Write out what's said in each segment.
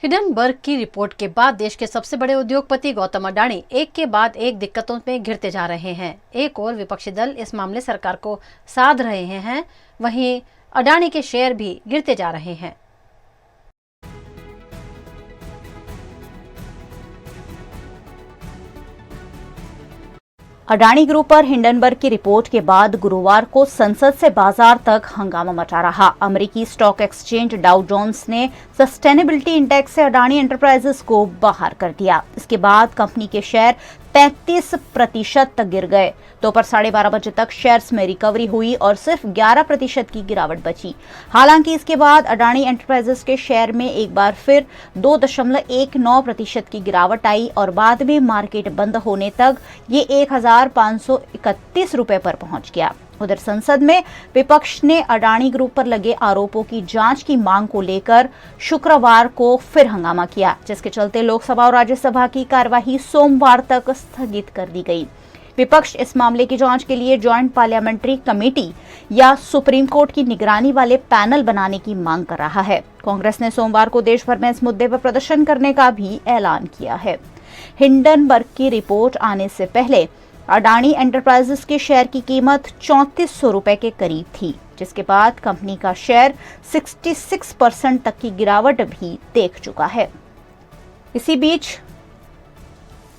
Hindenburg की report के बाद देश के सबसे बड़े उद्योगपति गौतम अडानी एक के बाद एक दिक्कतों में घिरते जा रहे हैं। एक और विपक्षी दल इस मामले सरकार को साध रहे हैं, वहीं अडानी के शेयर भी गिरते जा रहे हैं। अडानी ग्रुप पर हिंडनबर्ग की रिपोर्ट के बाद गुरुवार को संसद से बाजार तक हंगामा मचा रहा। अमेरिकी स्टॉक एक्सचेंज डाउ जोन्स ने सस्टेनेबिलिटी इंडेक्स से अडानी एंटरप्राइजेस को बाहर कर दिया। इसके बाद कंपनी के शेयर 33% तक गिर गए। दोपहर 12:30 बजे तक शेयर्स में रिकवरी हुई और सिर्फ 11% की गिरावट बची। हालांकि इसके बाद अडानी एंटरप्राइजेस के शेयर में एक बार फिर 2.19% की गिरावट आई और बाद में मार्केट बंद होने तक ये 1531 रुपए पर पहुंच गया। उधर संसद में विपक्ष ने अडानी ग्रुप पर लगे आरोपों की जांच की मांग को लेकर शुक्रवार को फिर हंगामा किया, जिसके चलते लोकसभा और राज्यसभा की कार्यवाही सोमवार तक स्थगित कर दी गई। विपक्ष इस मामले की जांच के लिए ज्वाइंट पार्लियामेंट्री कमेटी या सुप्रीम कोर्ट की निगरानी वाले पैनल बनाने की मांग कर रहा है। कांग्रेस ने सोमवार को देश भर में इस मुद्दे पर प्रदर्शन करने का भी ऐलान किया है। हिंडनबर्ग की रिपोर्ट आने से पहले अडानी एंटरप्राइजेस के शेयर की कीमत 3400 रुपए के करीब थी, जिसके बाद कंपनी का शेयर 66% तक की गिरावट भी देख चुका है। इसी बीच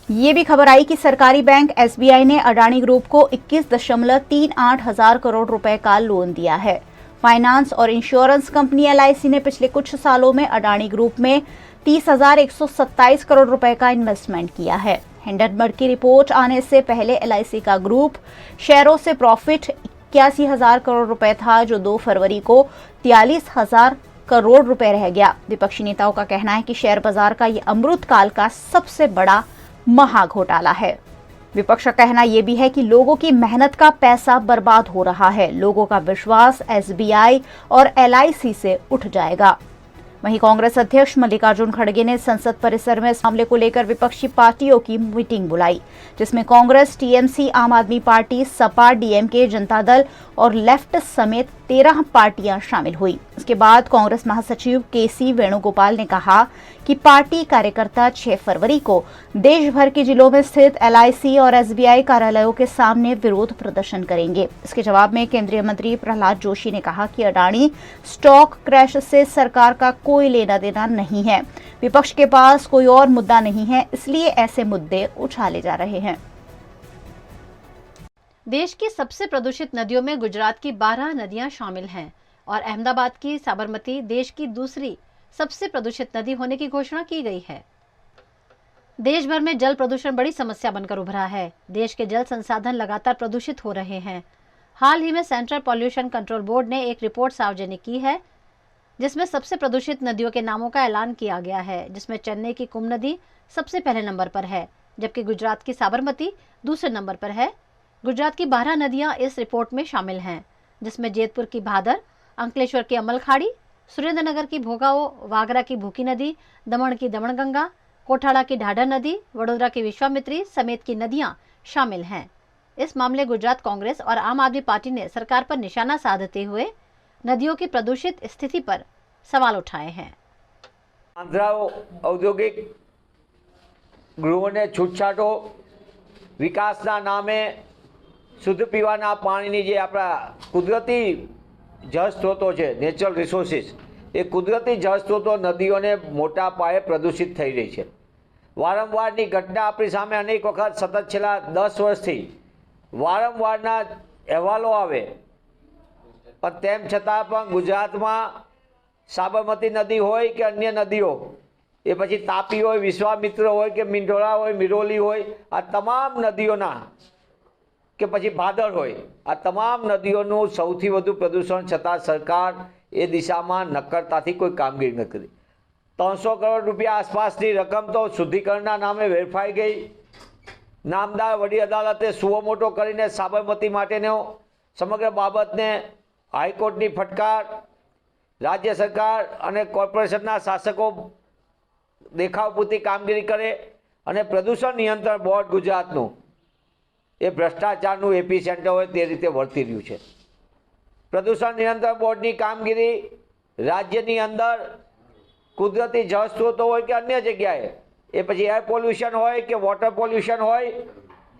ये भी खबर आई कि सरकारी बैंक एसबीआई ने अडानी ग्रुप को 21.38 हजार करोड़ रुपए का लोन दिया है। फाइनेंस और इंश्योरेंस कंपनी एलआईसी ने पिछले कुछ सालों में अडानी ग्रुप में 30,127 करोड़ रुपए का इन्वेस्टमेंट किया है। हिंडनबर्ग की रिपोर्ट आने से पहले एलआईसी का ग्रुप शेयरों से प्रॉफिट 81,000 करोड़ रुपए था, जो 2 फरवरी को 43,000 करोड़ रुपए रह गया। विपक्षी नेताओं का कहना है कि शेयर बाजार का ये अमृतकाल का सबसे बड़ा महाघोटाला है। विपक्ष का कहना यह भी है कि लोगों की मेहनत का पैसा बर्बाद हो रहा है। लोगों का विश्वास एसबीआई और एलआईसी से उठ जाएगा। वहीं कांग्रेस अध्यक्ष मल्लिकार्जुन खड़गे ने संसद परिसर में इस मामले को लेकर विपक्षी पार्टियों की मीटिंग बुलाई, जिसमें कांग्रेस, टीएमसी, आम आदमी पार्टी, सपा, डीएमके, जनता दल और लेफ्ट समेत 13 पार्टियां शामिल हुई। इसके बाद कांग्रेस महासचिव केसी वेणुगोपाल ने कहा कि पार्टी कार्यकर्ता 6 फरवरी को देश भर के जिलों में स्थित एलआईसी और एसबीआई कार्यालयों के सामने विरोध प्रदर्शन करेंगे। इसके जवाब में केंद्रीय मंत्री प्रहलाद जोशी ने कहा कि अडानी स्टॉक क्रैश से सरकार का कोई लेना देना नहीं है। विपक्ष के पास कोई और मुद्दा नहीं है, इसलिए ऐसे मुद्दे उछाले जा रहे हैं। देश की सबसे प्रदूषित नदियों में गुजरात की 12 नदियां शामिल हैं और अहमदाबाद की साबरमती देश की दूसरी सबसे प्रदूषित नदी होने की घोषणा की गई है। देश भर में जल प्रदूषण बड़ी समस्या बनकर उभरा है। देश के जल संसाधन लगातार प्रदूषित हो रहे हैं। हाल ही में सेंट्रल पॉल्यूशन कंट्रोल बोर्ड ने एक रिपोर्ट सार्वजनिक की है, जिसमें सबसे प्रदूषित नदियों के नामों का ऐलान किया गया है, जिसमें चेन्नई की कुंभ नदी सबसे पहले नंबर पर है, जबकि गुजरात की साबरमती दूसरे नंबर पर है। गुजरात की 12 नदियां इस रिपोर्ट में शामिल हैं, जिसमें जेतपुर की भादर, अंकलेश्वर की अमलखाड़ी, सुरेंद्रनगर की भोगाओ, वागरा की भूकी नदी, दमन की दमनगंगा, कोठाड़ा की ढाढर नदी, वडोदरा की विश्वामित्री समेत की नदियां शामिल हैं। इस मामले गुजरात कांग्रेस और आम आदमी पार्टी ने सरकार पर निशाना साधते हुए नदियों की प्रदूषित स्थिति पर सवाल उठाए हैं। औद्योगिक गृहोने छूटछाटो विकासना नामे शुद्ध पीवाना पाणीनी जे आपણા કુદરતી જળ સ્ત્રોતો છે, નેચરલ રિસોર્સિસ, એ કુદરતી જળ સ્ત્રોતો નદીઓને મોટા પાયે પ્રદૂષિત થઈ રહી છે। વારંવારની ઘટના આપણી સામે અનેક વખત સતત છેલ્લા 10 વર્ષથી વારંવારના અહેવાલો આવે, પણ તેમ છતાં પણ ગુજરાતમાં સાબરમતી નદી હોય કે અન્ય નદીઓ, એ પછી તાપી હોય, વિશ્વામિત્ર હોય કે મીંઢોળા હોય, મિરોલી હોય, આ તમામ નદીઓના કે પછી ભાદર હોય, આ તમામ નદીઓનું સૌથી વધુ પ્રદૂષણ છતાં સરકાર એ દિશામાં નક્કરતાથી કોઈ કામગીરી ન કરી। 300 કરોડ રૂપિયા આસપાસની રકમ તો શુદ્ધિકરણના નામે વેરફાઈ ગઈ। નામદાર વડી અદાલતે સુઓ મોટો કરીને સાબરમતી માટેનો સમગ્ર બાબતને હાઈકોર્ટની ફટકાર, રાજ્ય સરકાર અને કોર્પોરેશનના શાસકો દેખાવ પૂરતી કામગીરી કરે અને પ્રદૂષણ નિયંત્રણ બોર્ડ ગુજરાતનું એ ભ્રષ્ટાચારનું એપી સેન્ટર હોય તે રીતે વર્તી રહ્યું છે। પ્રદૂષણ નિયંત્રણ બોર્ડની કામગીરી રાજ્યની અંદર કુદરતી જળ સ્ત્રોતો હોય કે અન્ય જગ્યાએ, એ પછી એર પોલ્યુશન હોય કે વોટર પોલ્યુશન હોય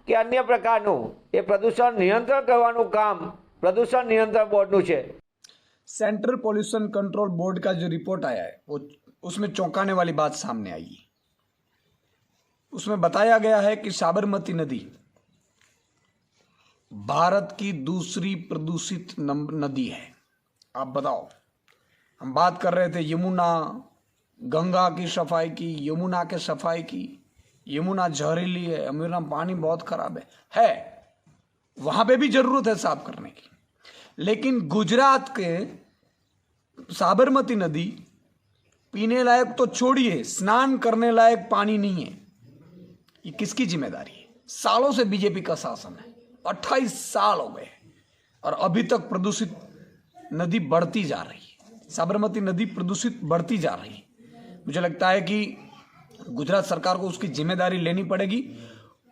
કે અન્ય પ્રકારનું, એ પ્રદૂષણ નિયંત્રણ કરવાનું કામ પ્રદૂષણ નિયંત્રણ બોર્ડનું છે। सेंट्रल पॉल्यूशन कंट्रोल बोर्ड का जो रिपोर्ट आया है वो उसमें चौंकाने वाली बात सामने आई है। उसमें बताया गया है कि साबरमती नदी भारत की दूसरी प्रदूषित नदी है। आप बताओ, हम बात कर रहे थे यमुना गंगा की सफाई की, यमुना के सफाई की। यमुना जहरीली है, यमुना पानी बहुत खराब है, वहां पे भी जरूरत है साफ करने की। लेकिन गुजरात के साबरमती नदी पीने लायक तो छोड़िए, स्नान करने लायक पानी नहीं है। ये किसकी जिम्मेदारी है? सालों से बीजेपी का शासन है, 28 साल हो गए और अभी तक प्रदूषित नदी बढ़ती जा रही है। साबरमती नदी प्रदूषित बढ़ती जा रही है। मुझे लगता है कि गुजरात सरकार को उसकी जिम्मेदारी लेनी पड़ेगी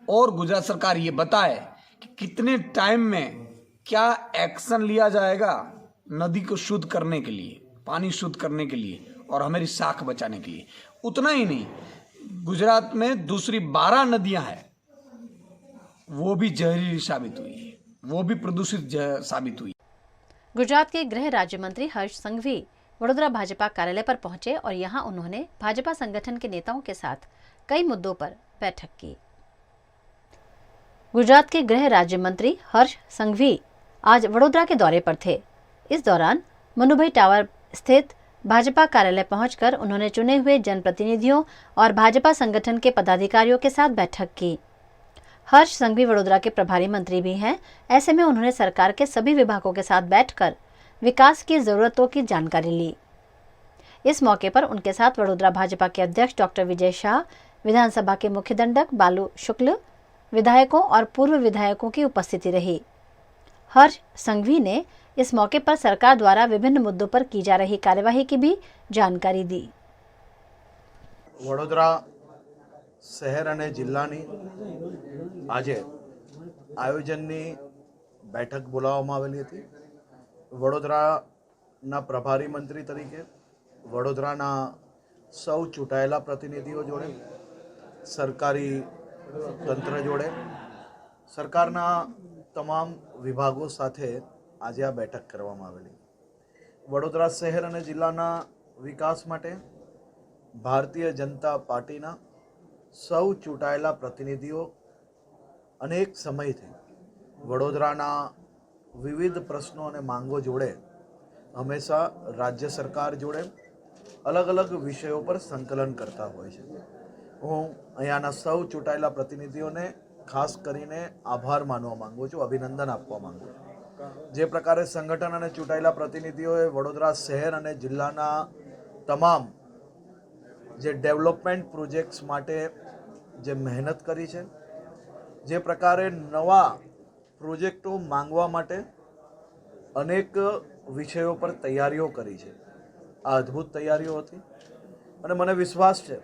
और गुजरात सरकार ये बताए कि कितने टाइम में क्या एक्शन लिया जाएगा नदी को शुद्ध करने के लिए, पानी शुद्ध करने के लिए और हमारी साख बचाने के लिए। उतना ही नहीं, गुजरात में दूसरी 12 नदियां हैं, वो भी जहरीली साबित हुई है, वो भी प्रदूषित साबित हुई। गुजरात के गृह राज्य मंत्री हर्ष संघवी वडोदरा भाजपा कार्यालय पर पहुंचे और यहां उन्होंने भाजपा संगठन के नेताओं के साथ कई मुद्दों पर बैठक की। गुजरात के गृह राज्य मंत्री हर्ष संघवी आज वडोदरा के दौरे पर थे। इस दौरान मनुभाई टावर स्थित भाजपा कार्यालय पहुंचकर उन्होंने चुने हुए जनप्रतिनिधियों और भाजपा संगठन के पदाधिकारियों के साथ बैठक की। हर्ष संघवी वडोदरा के प्रभारी मंत्री भी हैं। ऐसे में उन्होंने सरकार के सभी विभागों के साथ बैठकर विकास की जरूरतों की जानकारी ली। इस मौके पर उनके साथ वडोदरा भाजपा के अध्यक्ष डॉक्टर विजय शाह, विधानसभा के मुख्य दंडक बालू शुक्ल, विधायकों और पूर्व विधायकों की उपस्थिति रही। हर्ष संघवी ने इस मौके पर सरकार द्वारा विभिन्न मुद्दों पर की जा रही कार्यवाही की भी जानकारी दी। वडोदरा शहर અને જિલ્લાની આજે આયોજનની બેઠક બોલાવવામાં આવેલી હતી। વડોદરાના પ્રભારી મંત્રી તરીકે વડોદરાના સૌ ચૂંટાયેલા પ્રતિનિધિઓ જોડે, સરકારી તંત્ર જોડે, સરકારના તમામ વિભાગો સાથે આજે આ બેઠક કરવામાં આવેલી। વડોદરા શહેર અને જિલ્લાના વિકાસ માટે ભારતીય જનતા પાર્ટીના સૌ ચૂંટાયેલા પ્રતિનિધિઓ અનેક સમયથી વડોદરાના વિવિધ પ્રશ્નો અને માંગો જોડે હંમેશા રાજ્ય સરકાર જોડે અલગ અલગ વિષયો પર સંકલન કરતા હોય છે। હું અહીંયાના સૌ ચૂંટાયેલા પ્રતિનિધિઓને ખાસ કરીને આભાર માનવા માંગુ છું, અભિનંદન આપવા માંગુ છું। જે પ્રકારે સંગઠન અને ચૂંટાયેલા પ્રતિનિધિઓએ વડોદરા શહેર અને જિલ્લાના તમામ જે ડેવલપમેન્ટ પ્રોજેક્ટ્સ માટે જે મહેનત કરી છે, જે પ્રકારે નવા પ્રોજેક્ટો માંગવા માટે અનેક વિષયો પર તૈયારીઓ કરી છે, આ અદ્ભુત તૈયારીઓ હતી અને મને વિશ્વાસ છે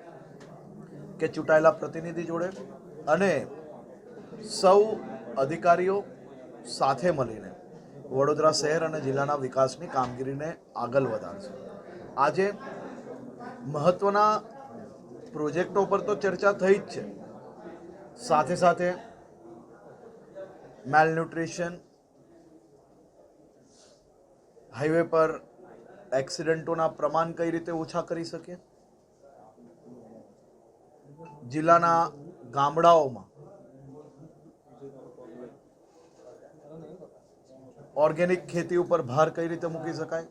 કે ચૂંટાયેલા પ્રતિનિધિ જોડે અને સૌ અધિકારીઓ સાથે મળીને વડોદરા શહેર અને જિલ્લાના વિકાસની કામગીરીને આગળ વધારશે। આજે મહત્વના પ્રોજેક્ટો પર તો ચર્ચા થઈ જ છે, સાથે સાથે મેલન્યુટ્રિશન, હાઈવે પર એક્સિડન્ટોના પ્રમાણ કઈ રીતે ઓછા કરી શકીએ, જિલ્લાના ગામડાઓમાં ઓર્ગેનિક ખેતી ઉપર ભાર કઈ રીતે મૂકી શકાય,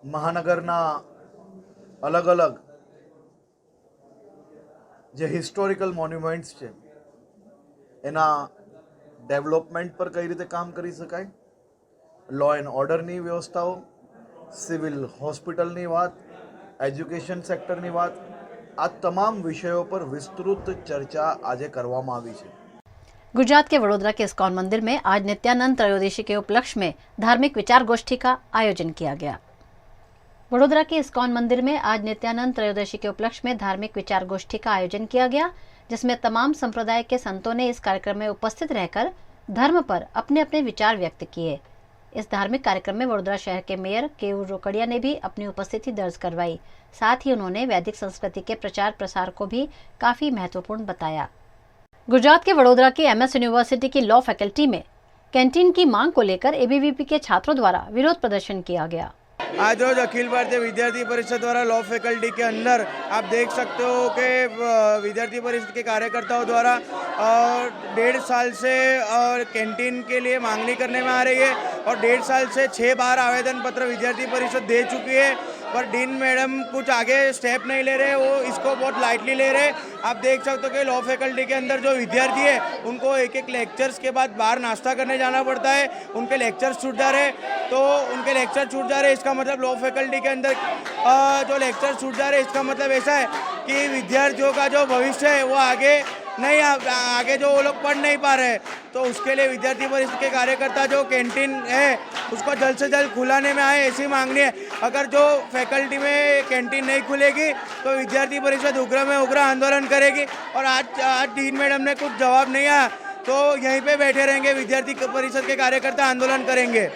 મહાનગરના અલગ અલગ જે હિસ્ટોરિકલ મોન્યુમેન્ટ્સ છે એના ડેવલપમેન્ટ પર કઈ રીતે કામ કરી શકાય, લો એન્ડ ઓર્ડરની વ્યવસ્થાઓ, સિવિલ હોસ્પિટલની વાત, એજ્યુકેશન સેક્ટરની વાત, આ તમામ વિષયો પર વિસ્તૃત ચર્ચા આજે કરવામાં આવી છે। गुजरात के वडोदरा के इस्कॉन मंदिर में आज नित्यानंद त्रयोदशी के उपलक्ष्य में धार्मिक विचार गोष्ठी का आयोजन किया गया। वडोदरा के इस्कॉन मंदिर में आज नित्यानंद त्रयोदशी के उपलक्ष्य में धार्मिक विचार गोष्ठी का आयोजन किया गया, जिसमें तमाम संप्रदाय के संतों ने इस कार्यक्रम में उपस्थित रहकर धर्म पर अपने अपने विचार व्यक्त किए। इस धार्मिक कार्यक्रम में वडोदरा शहर के मेयर केयू रोकड़िया ने भी अपनी उपस्थिति दर्ज करवाई। साथ ही उन्होंने वैदिक संस्कृति के प्रचार प्रसार को भी काफी महत्वपूर्ण बताया। गुजरात के वडोदरा की MS यूनिवर्सिटी की लॉ फैकल्टी में कैंटीन की मांग को लेकर ABVP के छात्रों द्वारा विरोध प्रदर्शन किया गया। आज रोज अखिल भारतीय विद्यार्थी परिषद द्वारा लॉ फैकल्टी के अंदर आप देख सकते हो कि विद्यार्थी परिषद के कार्यकर्ताओं द्वारा 1.5 साल से और कैंटीन के लिए मांगनी करने में आ रही है और 1.5 साल से 6 बार आवेदन पत्र विद्यार्थी परिषद दे चुकी है, पर डीन मैडम कुछ आगे स्टेप नहीं ले रहे, वो इसको बहुत लाइटली ले रहे। आप देख सकते हो कि लॉ फैकल्टी के अंदर जो विद्यार्थी है उनको एक एक लेक्चर्स के बाद बाहर नाश्ता करने जाना पड़ता है, उनके लेक्चर्स छूट जा रहे, तो उनके लेक्चर छूट जा रहे। इसका मतलब लॉ फैकल्टी के अंदर जो लेक्चर छूट जा रहे, इसका मतलब ऐसा है कि विद्यार्थियों का जो भविष्य है वो आगे जो वो लोग पढ़ नहीं पा रहे। तो उसके लिए विद्यार्थी परिषद के कार्यकर्ता जो कैंटीन है उसको जल्द से जल्द खुलाने में आए, ऐसी मांगनी है। अगर जो फैकल्टी में कैंटीन नहीं खुलेगी तो विद्यार्थी परिषद उग्र में उग्र आंदोलन करेगी। और आज डीन मैडम ने कुछ जवाब नहीं आया तो यहीं पे बैठे रहेंगे, विद्यार्थी परिषद के कार्यकर्ता आंदोलन करेंगे।